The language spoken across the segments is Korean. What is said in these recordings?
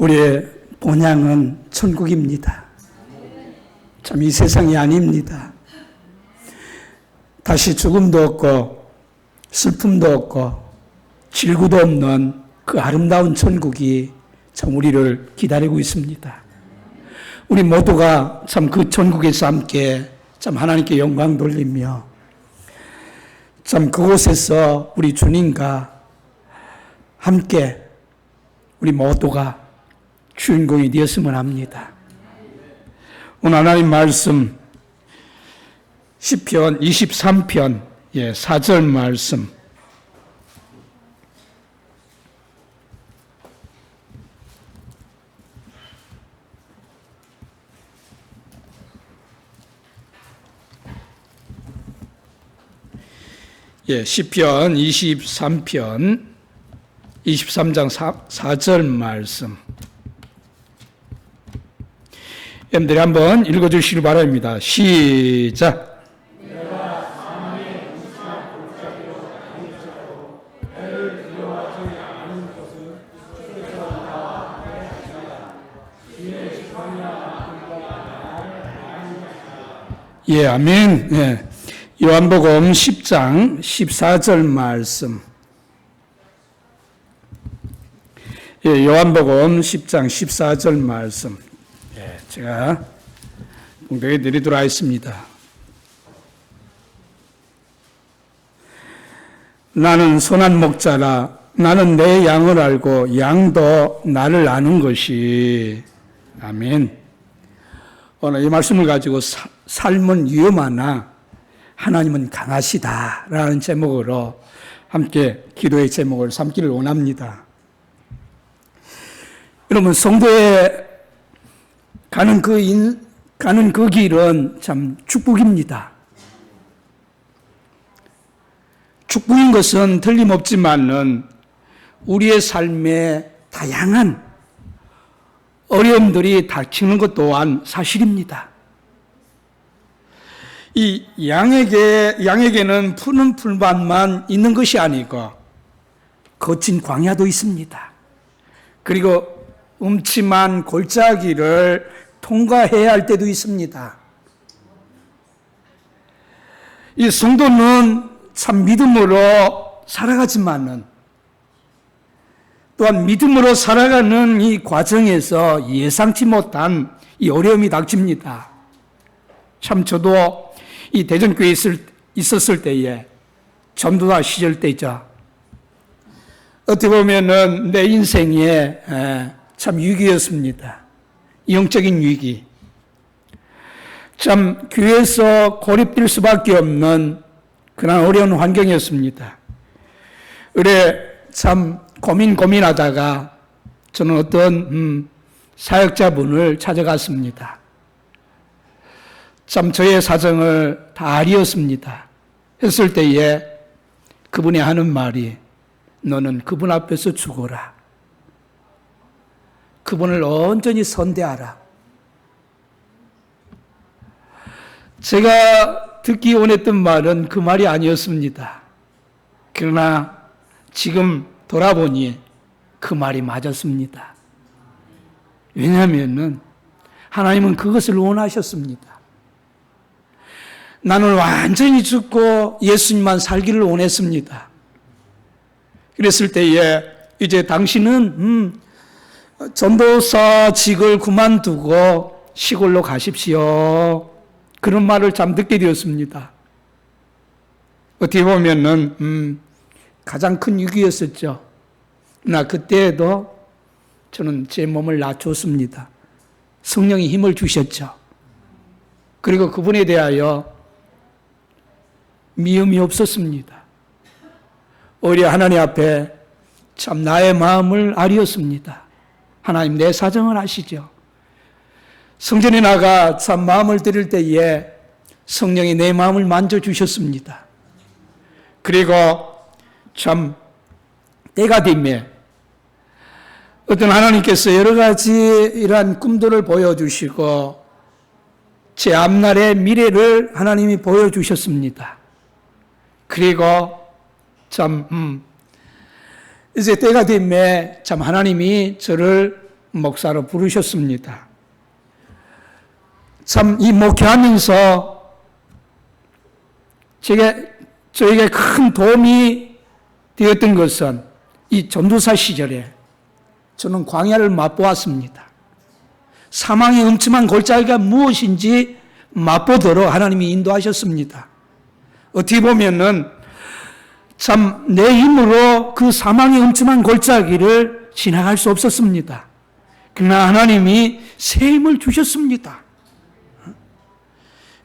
우리의 본향은 천국입니다. 참 이 세상이 아닙니다. 다시 죽음도 없고 슬픔도 없고 질구도 없는 그 아름다운 천국이 참 우리를 기다리고 있습니다. 우리 모두가 참 그 천국에서 함께 참 하나님께 영광 돌리며 참 그곳에서 우리 주님과 함께 우리 모두가 주인공이 되었으면 합니다. 오늘 하나님 말씀 시편 23편 4절 말씀 시편 23편 23장 4절 말씀 여러분들이 한번 읽어주시기 바랍니다. 시작. 아멘. 요한복음 10장 14절 말씀. 요한복음 10장 14절 말씀. 제가 봉독해 드리도록 하겠습니다. 나는 선한 목자라. 나는 내 양을 알고 양도 나를 아는 것이. 아멘. 오늘 이 말씀을 가지고 삶은 위험하나 하나님은 강하시다라는 제목으로 함께 기도의 제목을 삼기를 원합니다. 여러분, 성도에 가는 그 길은 참 축복입니다. 축복인 것은 틀림없지만은 우리의 삶에 다양한 어려움들이 닥치는 것 또한 사실입니다. 이 양에게는 푸른 풀밭만 있는 것이 아니고 거친 광야도 있습니다. 그리고 음침한 골짜기를 통과해야 할 때도 있습니다. 이 성도는 참 믿음으로 살아가지만은 또한 믿음으로 살아가는 이 과정에서 예상치 못한 이 어려움이 닥칩니다. 참 저도 이 대전교회에 있었을 때에 전도사 시절 때죠. 어떻게 보면은 내 인생에 참 위기였습니다. 영적인 위기. 참 교회에서 고립될 수밖에 없는 그런 어려운 환경이었습니다. 그래 참 고민하다가 저는 어떤 사역자분을 찾아갔습니다. 참 저의 사정을 다 알이었습니다. 했을 때에 그분이 하는 말이 너는 그분 앞에서 죽어라. 그분을 온전히 선대하라. 제가 듣기 원했던 말은 그 말이 아니었습니다. 그러나 지금 돌아보니 그 말이 맞았습니다. 왜냐하면 하나님은 그것을 원하셨습니다. 나는 완전히 죽고 예수님만 살기를 원했습니다. 그랬을 때에 이제 당신은 전도사직을 그만두고 시골로 가십시오. 그런 말을 참 듣게 되었습니다. 어떻게 보면은 가장 큰 위기였었죠. 나 그때에도 저는 제 몸을 낮췄습니다. 성령이 힘을 주셨죠. 그리고 그분에 대하여 미움이 없었습니다. 오히려 하나님 앞에 참 나의 마음을 아리었습니다. 하나님 내 사정을 아시죠. 성전에 나가 참 마음을 드릴 때에 성령이 내 마음을 만져주셨습니다. 그리고 참 때가 되면 어떤 하나님께서 여러 가지 이러한 꿈들을 보여주시고 제 앞날의 미래를 하나님이 보여주셨습니다. 그리고 참 이제 때가 되면 참 하나님이 저를 목사로 부르셨습니다. 참 이 목회하면서 저에게 큰 도움이 되었던 것은 이 전도사 시절에 저는 광야를 맛보았습니다. 사망의 음침한 골짜기가 무엇인지 맛보도록 하나님이 인도하셨습니다. 어떻게 보면은 참 내 힘으로 그 사망의 음침한 골짜기를 지나갈 수 없었습니다. 그러나 하나님이 새 힘을 주셨습니다.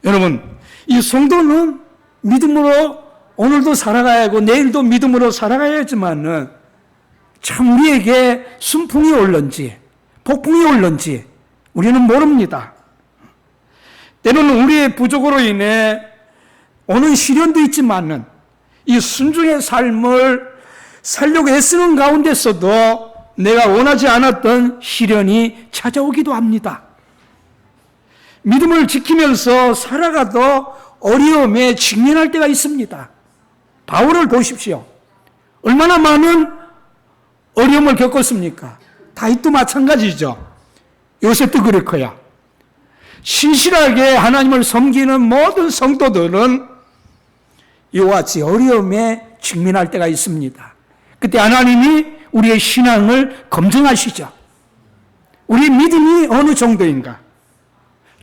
여러분, 이 성도는 믿음으로 오늘도 살아가야 하고 내일도 믿음으로 살아가야 하지만은 참 우리에게 순풍이 올는지 폭풍이 올는지 우리는 모릅니다. 때로는 우리의 부족으로 인해 오는 시련도 있지만은 이 순종의 삶을 살려고 애쓰는 가운데서도 내가 원하지 않았던 시련이 찾아오기도 합니다. 믿음을 지키면서 살아가도 어려움에 직면할 때가 있습니다. 바울을 보십시오. 얼마나 많은 어려움을 겪었습니까? 다윗도 마찬가지죠. 요셉도 그럴 거야. 신실하게 하나님을 섬기는 모든 성도들은 이와 같이 어려움에 직면할 때가 있습니다. 그때 하나님이 우리의 신앙을 검증하시죠. 우리 믿음이 어느 정도인가?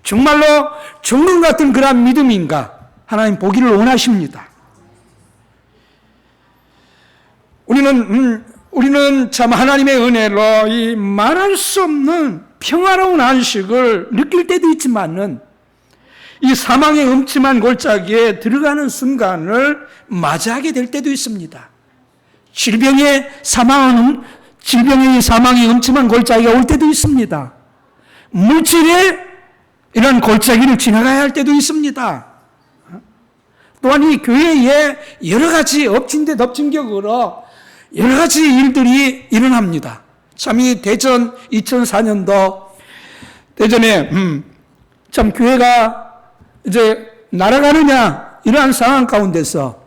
정말로 정금 같은 그런 믿음인가? 하나님 보기를 원하십니다. 우리는 참 하나님의 은혜로 이 말할 수 없는 평화로운 안식을 느낄 때도 있지만은 이 사망의 음침한 골짜기에 들어가는 순간을 맞이하게 될 때도 있습니다. 질병의 사망의 음침한 골짜기가 올 때도 있습니다. 물질의 이런 골짜기를 지나가야 할 때도 있습니다. 또한 이 교회에 여러 가지 엎친 데 덮친 격으로 여러 가지 일들이 일어납니다. 참 이 대전 2004년도 대전에 참 교회가 이제 날아가느냐 이러한 상황 가운데서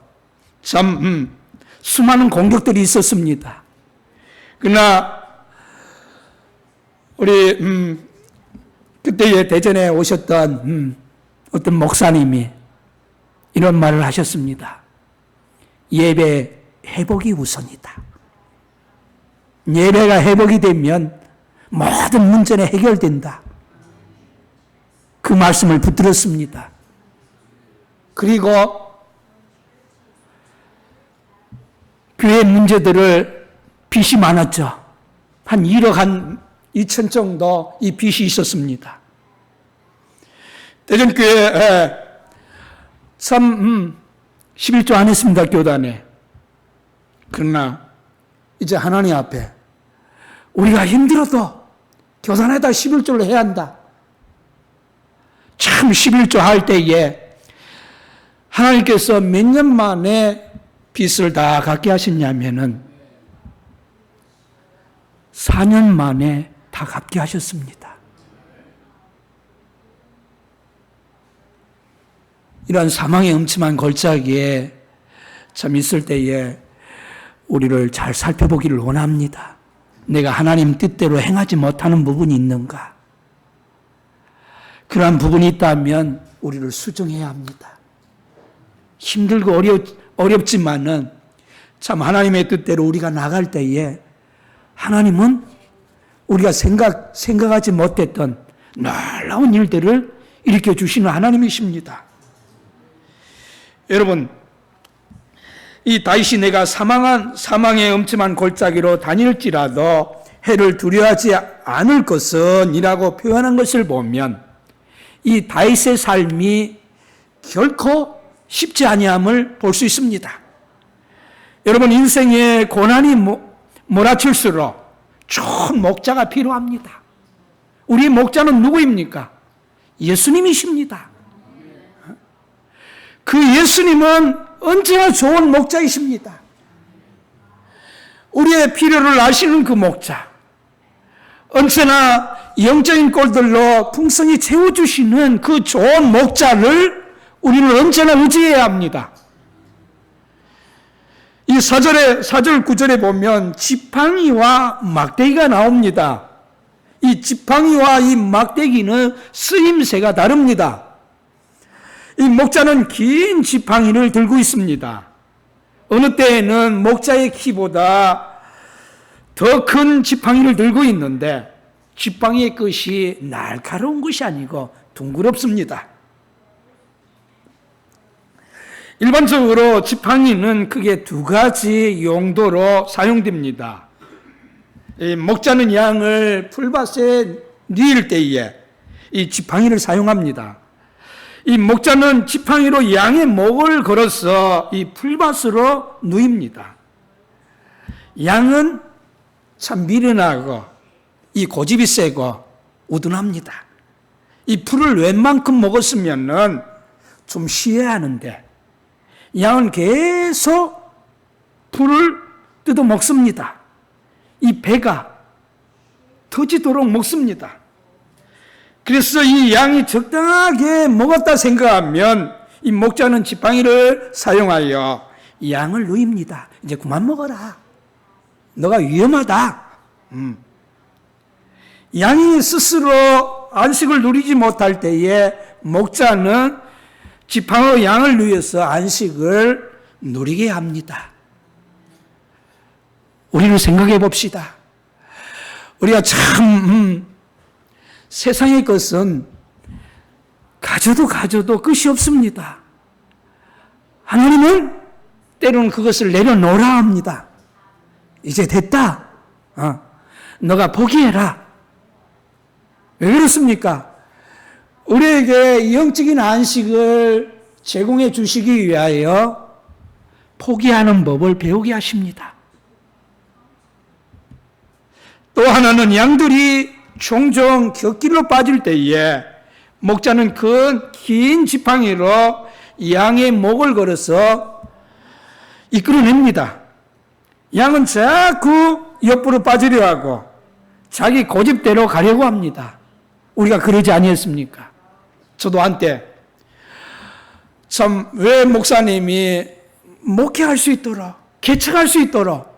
참 수많은 공격들이 있었습니다. 그러나 우리 그때에 대전에 오셨던 어떤 목사님이 이런 말을 하셨습니다. 예배 회복이 우선이다. 예배가 회복이 되면 모든 문제는 해결된다. 그 말씀을 붙들었습니다. 그리고 교회 문제들을 빚이 많았죠. 한 1억 한 2천 정도 이 빚이 있었습니다. 대전교회 참 11조 안 했습니다. 교단에. 그러나 이제 하나님 앞에 우리가 힘들어도 교단에다 11조를 해야 한다. 참 11조 할 때에 하나님께서 몇 년 만에 빚을 다 갚게 하셨냐면은 4년 만에 다 갚게 하셨습니다. 이러한 사망의 음침한 골짜기에 참 있을 때에 우리를 잘 살펴보기를 원합니다. 내가 하나님 뜻대로 행하지 못하는 부분이 있는가? 그러한 부분이 있다면 우리를 수정해야 합니다. 힘들고 어렵지만은 참 하나님의 뜻대로 우리가 나갈 때에 하나님은 우리가 생각하지 못했던 놀라운 일들을 일으켜 주시는 하나님이십니다. 여러분, 이 다윗이 내가 사망의 음침한 골짜기로 다닐지라도 해를 두려워하지 않을 것은 이라고 표현한 것을 보면 이 다윗의 삶이 결코 쉽지 아니함을 볼 수 있습니다. 여러분, 인생에 고난이 몰아칠수록 좋은 목자가 필요합니다. 우리 목자는 누구입니까? 예수님이십니다. 그 예수님은 언제나 좋은 목자이십니다. 우리의 필요를 아시는 그 목자, 언제나 영적인 꼴들로 풍성히 채워주시는 그 좋은 목자를 우리는 언제나 의지해야 합니다. 이 4절 9절에 보면 지팡이와 막대기가 나옵니다. 이 지팡이와 이 막대기는 쓰임새가 다릅니다. 이 목자는 긴 지팡이를 들고 있습니다. 어느 때에는 목자의 키보다 더 큰 지팡이를 들고 있는데 지팡이의 끝이 날카로운 것이 아니고 둥그럽습니다. 일반적으로 지팡이는 크게 두 가지 용도로 사용됩니다. 목자는 양을 풀밭에 누일 때에 이 지팡이를 사용합니다. 이 목자는 지팡이로 양의 목을 걸어서 이 풀밭으로 누입니다. 양은 참 미련하고 이 고집이 세고 우둔합니다. 이 풀을 웬만큼 먹었으면은 좀 쉬어야 하는데 양은 계속 풀을 뜯어 먹습니다. 이 배가 터지도록 먹습니다. 그래서 이 양이 적당하게 먹었다 생각하면 이 목자는 지팡이를 사용하여 양을 누입니다. 이제 그만 먹어라. 너가 위험하다. 양이 스스로 안식을 누리지 못할 때에 목자는 지팡이로 양을 누여서 안식을 누리게 합니다. 우리를 생각해 봅시다. 우리가 참 세상의 것은 가져도 끝이 없습니다. 하나님은 때로는 그것을 내려놓으라 합니다. 이제 됐다. 너가 포기해라. 왜 그렇습니까? 우리에게 영적인 안식을 제공해 주시기 위하여 포기하는 법을 배우게 하십니다. 또 하나는 양들이 종종 곁길로 빠질 때에 목자는 긴 지팡이로 양의 목을 걸어서 이끌어냅니다. 양은 자꾸 옆으로 빠지려 하고 자기 고집대로 가려고 합니다. 우리가 그러지 아니했습니까? 저도 한때 참 왜 목사님이 목회할 수 있도록 개척할 수 있도록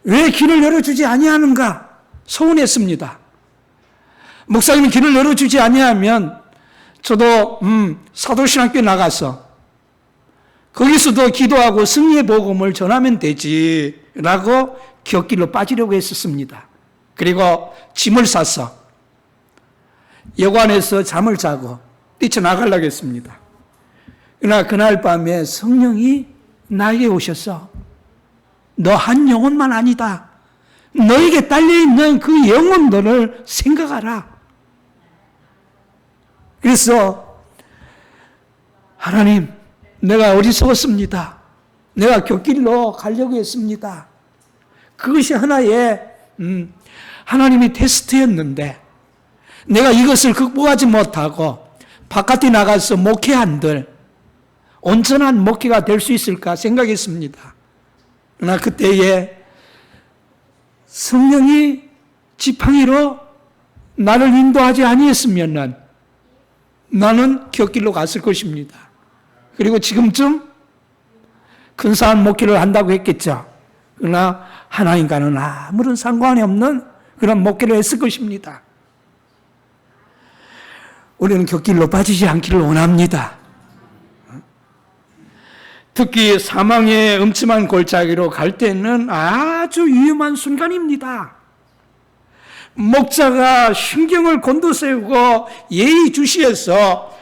왜 길을 열어주지 아니하는가 서운했습니다. 목사님이 길을 열어주지 아니하면 저도 사도신학교에 나가서 거기서도 기도하고 승리의 복음을 전하면 되지라고 곁길로 빠지려고 했었습니다. 그리고 짐을 싸서 여관에서 잠을 자고 뛰쳐나가려고 했습니다. 그러나 그날 밤에 성령이 나에게 오셔서 너 한 영혼만 아니다. 너에게 딸려있는 그 영혼들을 생각하라. 그래서 하나님, 내가 어리석었습니다. 내가 곁길로 가려고 했습니다. 그것이 하나의 하나님의 테스트였는데 내가 이것을 극복하지 못하고 바깥에 나가서 목회한들 온전한 목회가 될 수 있을까 생각했습니다. 그러나 그때에 성령이 지팡이로 나를 인도하지 아니했으면 나는 곁길로 갔을 것입니다. 그리고 지금쯤 근사한 목회를 한다고 했겠죠. 그러나 하나님과는 아무런 상관이 없는 그런 목회를 했을 것입니다. 우리는 곁길로 빠지지 않기를 원합니다. 특히 사망의 음침한 골짜기로 갈 때는 아주 위험한 순간입니다. 목자가 신경을 곤두세우고 예의주시해서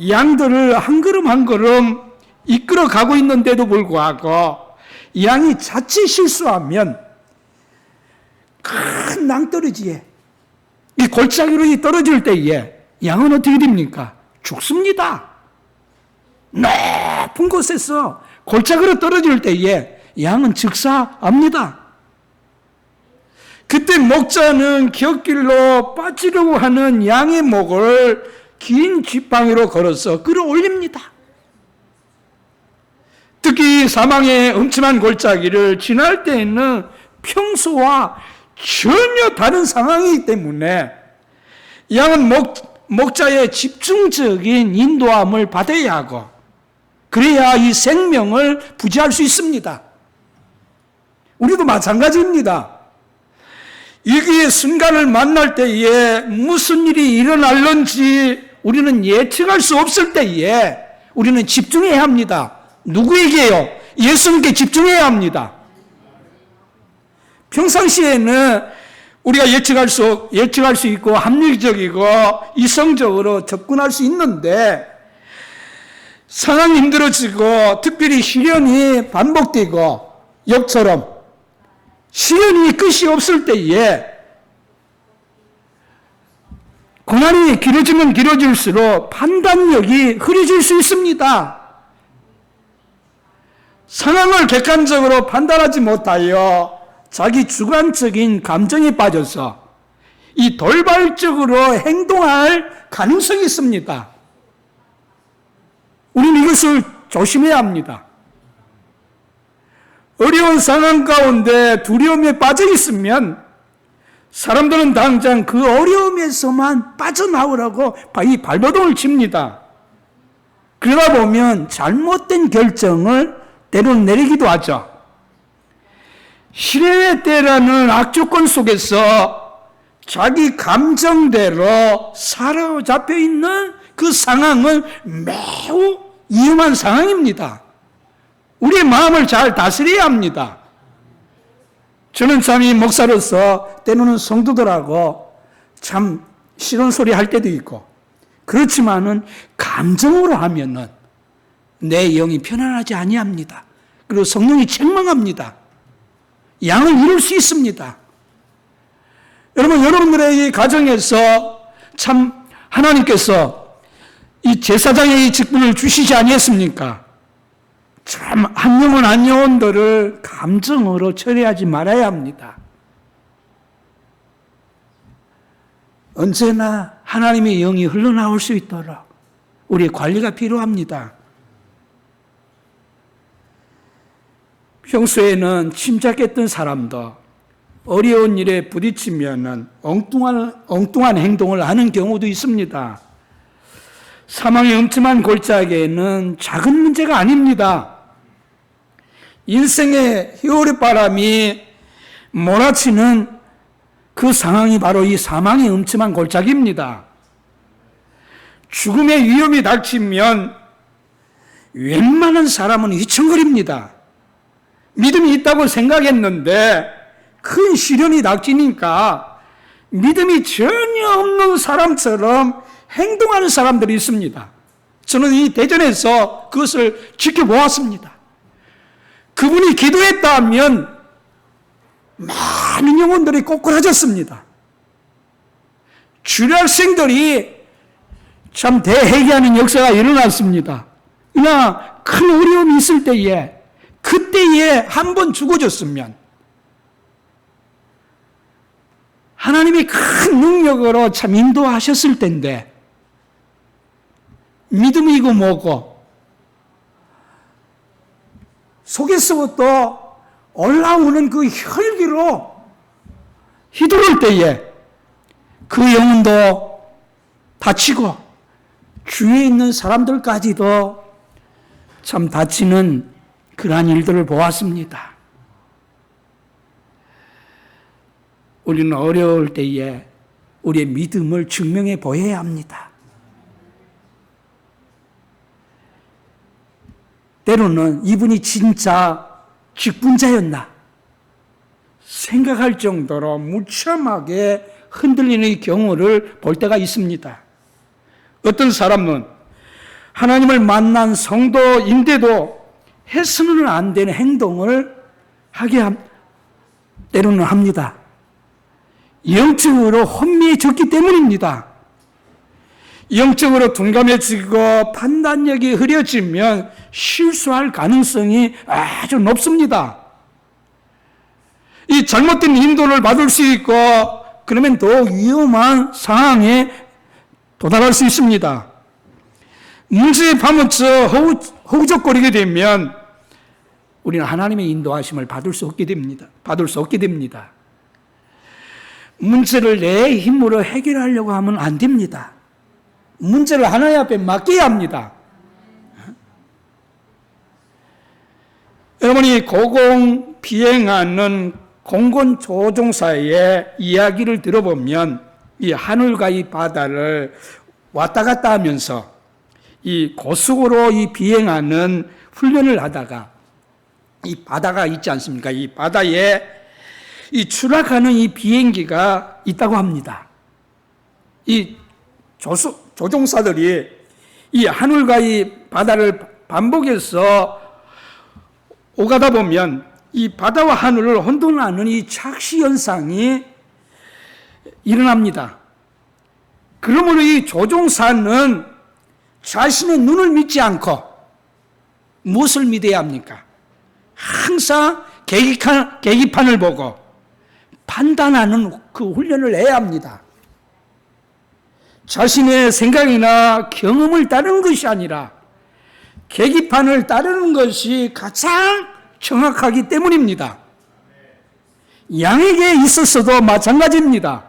양들을 한 걸음 한 걸음 이끌어 가고 있는데도 불구하고 양이 자칫 실수하면 큰 낭떠러지에 이 골짜기로 떨어질 때에 양은 어떻게 됩니까? 죽습니다. 높은 곳에서 골짜기로 떨어질 때에 양은 즉사합니다. 그때 목자는 곁길로 빠지려고 하는 양의 목을 긴 지팡이로 걸어서 끌어올립니다. 특히 사망의 음침한 골짜기를 지날 때에는 평소와 전혀 다른 상황이기 때문에 양은 목자의 집중적인 인도함을 받아야 하고 그래야 이 생명을 부지할 수 있습니다. 우리도 마찬가지입니다. 위기의 순간을 만날 때에 무슨 일이 일어날는지 우리는 예측할 수 없을 때에 우리는 집중해야 합니다. 누구에게요? 예수님께 집중해야 합니다. 평상시에는 우리가 예측할 수 있고 합리적이고 이성적으로 접근할 수 있는데 상황이 힘들어지고 특별히 시련이 반복되고 역처럼 시련이 끝이 없을 때에 고난이 길어지면 길어질수록 판단력이 흐려질 수 있습니다. 상황을 객관적으로 판단하지 못하여 자기 주관적인 감정에 빠져서 이 돌발적으로 행동할 가능성이 있습니다. 우리는 이것을 조심해야 합니다. 어려운 상황 가운데 두려움에 빠져 있으면 사람들은 당장 그 어려움에서만 빠져나오라고 이 발버둥을 칩니다. 그러다 보면 잘못된 결정을 때로는 내리기도 하죠. 시련의 때라는 악조건 속에서 자기 감정대로 사로잡혀 있는 그 상황은 매우 위험한 상황입니다. 우리의 마음을 잘 다스려야 합니다. 저는 참 이 목사로서 때로는 성도들하고 참 싫은 소리 할 때도 있고 그렇지만은 감정으로 하면은 내 영이 편안하지 아니합니다. 그리고 성령이 책망합니다. 양을 이룰 수 있습니다. 여러분, 여러분들의 이 가정에서 참 하나님께서 이 제사장의 직분을 주시지 아니했습니까? 참 한 영혼 한 영혼들을 감정으로 처리하지 말아야 합니다. 언제나 하나님의 영이 흘러나올 수 있도록 우리의 관리가 필요합니다. 평소에는 침착했던 사람도 어려운 일에 부딪히면 엉뚱한 행동을 하는 경우도 있습니다. 사망의 음침한 골짜기에는 작은 문제가 아닙니다. 인생의 희열의 바람이 몰아치는 그 상황이 바로 이 사망의 음침한 골짜기입니다. 죽음의 위험이 닥치면 웬만한 사람은 휘청거립니다. 믿음이 있다고 생각했는데 큰 시련이 닥치니까 믿음이 전혀 없는 사람처럼 행동하는 사람들이 있습니다. 저는 이 대전에서 그것을 지켜보았습니다. 그분이 기도했다면 많은 영혼들이 꼬꾸라졌습니다. 주일학생들이 참 대회개하는 역사가 일어났습니다. 그러나 큰 어려움이 있을 때에 그때에 한 번 죽어졌으면 하나님이 큰 능력으로 참 인도하셨을 텐데 믿음이고 뭐고 속에서부터 올라오는 그 혈기로 휘두를 때에 그 영혼도 다치고 주위에 있는 사람들까지도 참 다치는 그러한 일들을 보았습니다. 우리는 어려울 때에 우리의 믿음을 증명해 보여야 합니다. 때로는 이분이 진짜 직분자였나 생각할 정도로 무참하게 흔들리는 경우를 볼 때가 있습니다. 어떤 사람은 하나님을 만난 성도인데도 해서는 안 되는 행동을 때로는 합니다. 영적으로 혼미해졌기 때문입니다. 영적으로 둔감해지고 판단력이 흐려지면 실수할 가능성이 아주 높습니다. 이 잘못된 인도를 받을 수 있고 그러면 더 위험한 상황에 도달할 수 있습니다. 문제에 파묻혀 허우적거리게 되면 우리는 하나님의 인도하심을 받을 수 없게 됩니다. 문제를 내 힘으로 해결하려고 하면 안 됩니다. 문제를 하나님 앞에 맡겨야 합니다. 여러분이 고공 비행하는 공군 조종사의 이야기를 들어보면 이 하늘과 이 바다를 왔다 갔다 하면서 이 고속으로 이 비행하는 훈련을 하다가 이 바다가 있지 않습니까? 이 바다에 이 추락하는 이 비행기가 있다고 합니다. 이 조종사들이 이 하늘과 이 바다를 반복해서 오가다 보면 이 바다와 하늘을 혼돈하는 이 착시 현상이 일어납니다. 그러므로 이 조종사는 자신의 눈을 믿지 않고 무엇을 믿어야 합니까? 항상 계기판을 보고 판단하는 그 훈련을 해야 합니다. 자신의 생각이나 경험을 따르는 것이 아니라 계기판을 따르는 것이 가장 정확하기 때문입니다. 양에게 있어서도 마찬가지입니다.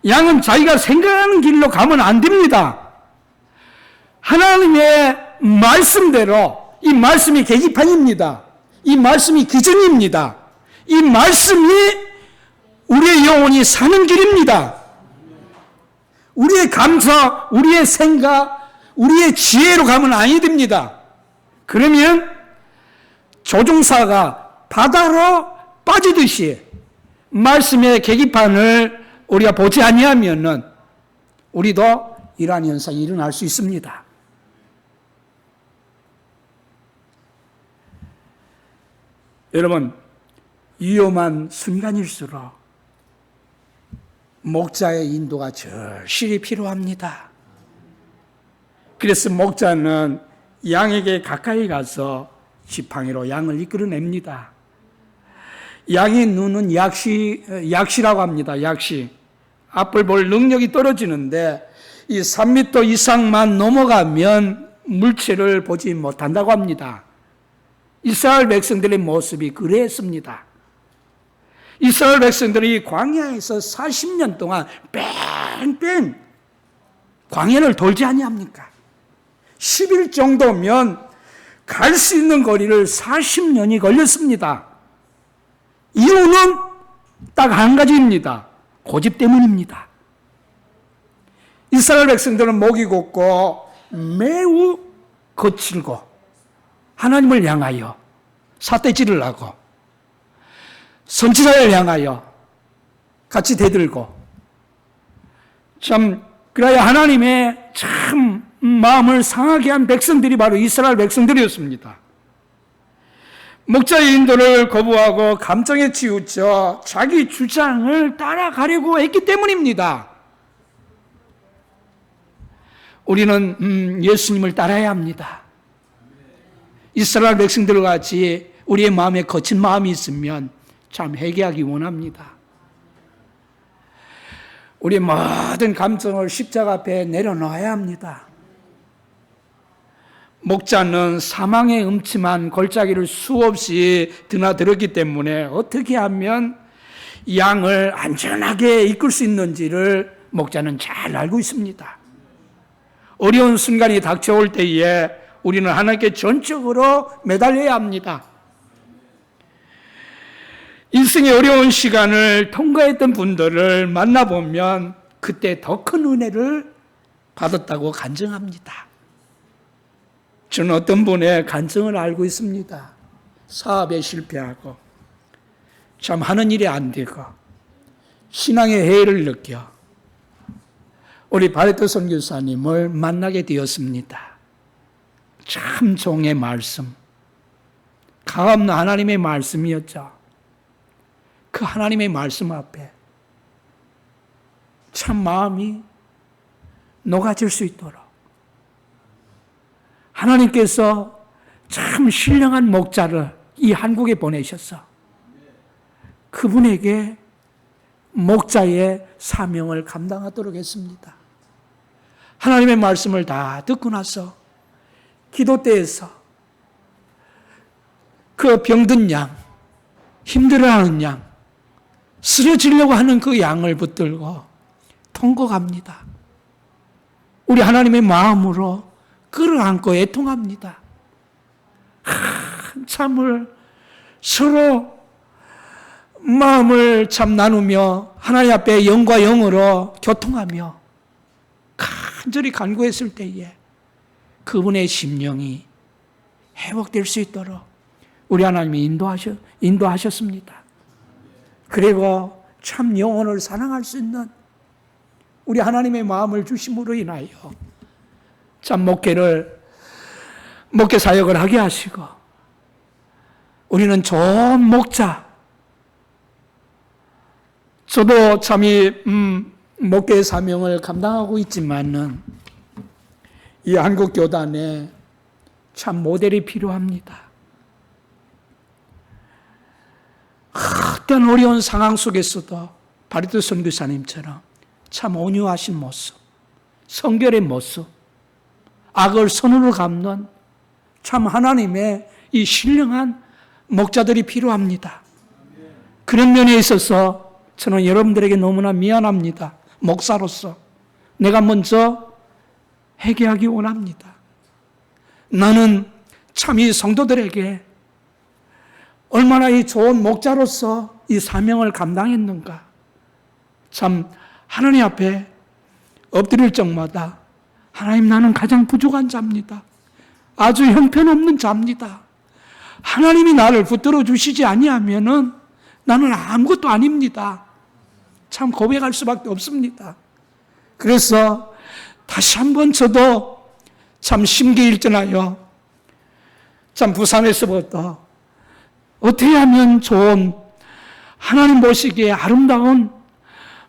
양은 자기가 생각하는 길로 가면 안 됩니다. 하나님의 말씀대로, 이 말씀이 계기판입니다. 이 말씀이 기준입니다. 이 말씀이 우리의 영혼이 사는 길입니다. 우리의 감사, 우리의 생각, 우리의 지혜로 가면 아니 됩니다. 그러면 조종사가 바다로 빠지듯이 말씀의 계기판을 우리가 보지 아니하면은 우리도 이러한 현상이 일어날 수 있습니다. 여러분, 위험한 순간일수록 목자의 인도가 절실히 필요합니다. 그래서 목자는 양에게 가까이 가서 지팡이로 양을 이끌어냅니다. 양의 눈은 약시라고 합니다. 약시. 앞을 볼 능력이 떨어지는데 이 3m 이상만 넘어가면 물체를 보지 못한다고 합니다. 이스라엘 백성들의 모습이 그랬습니다. 이스라엘 백성들이 광야에서 40년 동안 뺑뺑 광야를 돌지 아니합니까? 10일 정도면 갈 수 있는 거리를 40년이 걸렸습니다. 이유는 딱 한 가지입니다. 고집 때문입니다. 이스라엘 백성들은 목이 곧고 매우 거칠고 하나님을 향하여 삿대질을 하고 선지자를 향하여 같이 대들고 참 그래야 하나님의 참 마음을 상하게 한 백성들이 바로 이스라엘 백성들이었습니다. 목자의 인도를 거부하고 감정에 치우쳐 자기 주장을 따라가려고 했기 때문입니다. 우리는 예수님을 따라야 합니다. 이스라엘 백성들 같이 우리의 마음에 거친 마음이 있으면 참 회개하기 원합니다. 우리의 모든 감정을 십자가 앞에 내려놓아야 합니다. 목자는 사망의 음침한 골짜기를 수없이 드나들었기 때문에 어떻게 하면 양을 안전하게 이끌 수 있는지를 목자는 잘 알고 있습니다. 어려운 순간이 닥쳐올 때에 우리는 하나님께 전적으로 매달려야 합니다. 인생의 어려운 시간을 통과했던 분들을 만나보면 그때 더 큰 은혜를 받았다고 간증합니다. 저는 어떤 분의 간증을 알고 있습니다. 사업에 실패하고 참 하는 일이 안 되고 신앙의 해를 느껴 우리 바레토 선교사님을 만나게 되었습니다. 참 종의 말씀, 강없는 하나님의 말씀이었죠. 그 하나님의 말씀 앞에 참 마음이 녹아질 수 있도록 하나님께서 참 신령한 목자를 이 한국에 보내셔서 그분에게 목자의 사명을 감당하도록 했습니다. 하나님의 말씀을 다 듣고 나서 기도 때에서 그 병든 양, 힘들어하는 양, 쓰러지려고 하는 그 양을 붙들고 통곡합니다. 우리 하나님의 마음으로 끌어안고 애통합니다. 한참을 서로 마음을 참 나누며 하나님 앞에 영과 영으로 교통하며 간절히 간구했을 때에 그분의 심령이 회복될 수 있도록 우리 하나님이 인도하셨습니다. 그리고 참 영혼을 사랑할 수 있는 우리 하나님의 마음을 주심으로 인하여 참 목회 사역을 하게 하시고 우리는 좋은 목자, 저도 참 이 목회 사명을 감당하고 있지만은 이 한국 교단에 참 모델이 필요합니다. 어떤 어려운 상황 속에서도 바리토 선교사님처럼 참 온유하신 모습, 성결의 모습, 악을 선으로 갚는 참 하나님의 이 신령한 목자들이 필요합니다. 그런 면에 있어서 저는 여러분들에게 너무나 미안합니다. 목사로서 내가 먼저 회개하기 원합니다. 나는 참 이 성도들에게 얼마나 이 좋은 목자로서 이 사명을 감당했는가. 참 하나님 앞에 엎드릴 적마다 하나님, 나는 가장 부족한 자입니다. 아주 형편없는 자입니다. 하나님이 나를 붙들어 주시지 아니하면은 나는 아무것도 아닙니다. 참 고백할 수밖에 없습니다. 그래서 다시 한번 저도 참 심기일전하여 참 부산에서부터 어떻게 하면 좋은 하나님 보시기에 아름다운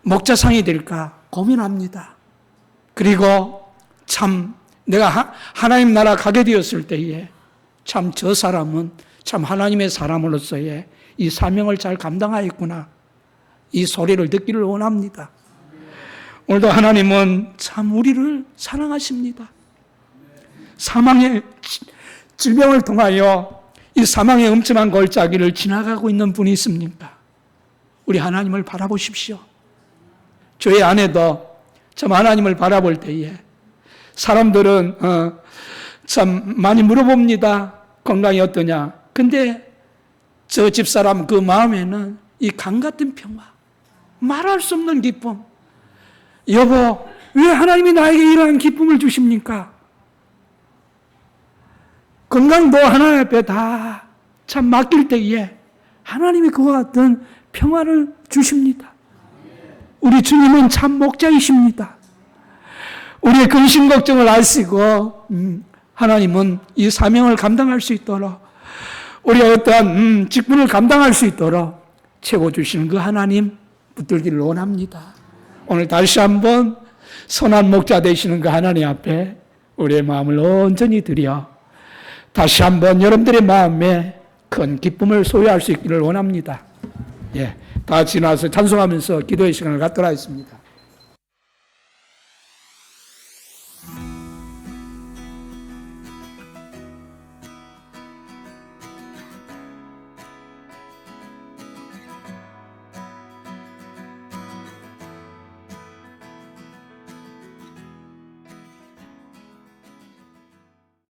목자상이 될까 고민합니다. 그리고 참 내가 하나님 나라 가게 되었을 때에 참 저 사람은 참 하나님의 사람으로서의 이 사명을 잘 감당하였구나, 이 소리를 듣기를 원합니다. 오늘도 하나님은 참 우리를 사랑하십니다. 사망의 질병을 통하여 이 사망의 음침한 골짜기를 지나가고 있는 분이 있습니까? 우리 하나님을 바라보십시오. 저희 아내도 참 하나님을 바라볼 때에 사람들은 참 많이 물어봅니다. 건강이 어떠냐? 근데 저 집사람 그 마음에는 이 강 같은 평화, 말할 수 없는 기쁨. 여보, 왜 하나님이 나에게 이러한 기쁨을 주십니까? 건강도 하나님 앞에 다 참 맡길 때에 하나님이 그와 같은 평화를 주십니다. 우리 주님은 참 목자이십니다. 우리의 근심 걱정을 아시고 하나님은 이 사명을 감당할 수 있도록, 우리의 어떠한 직분을 감당할 수 있도록 채워주시는 그 하나님 붙들기를 원합니다. 오늘 다시 한번 선한 목자 되시는 그 하나님 앞에 우리의 마음을 온전히 드려 다시 한번 여러분들의 마음에 큰 기쁨을 소유할 수 있기를 원합니다. 다 같이 나와서 찬송하면서 기도의 시간을 갖도록 하겠습니다.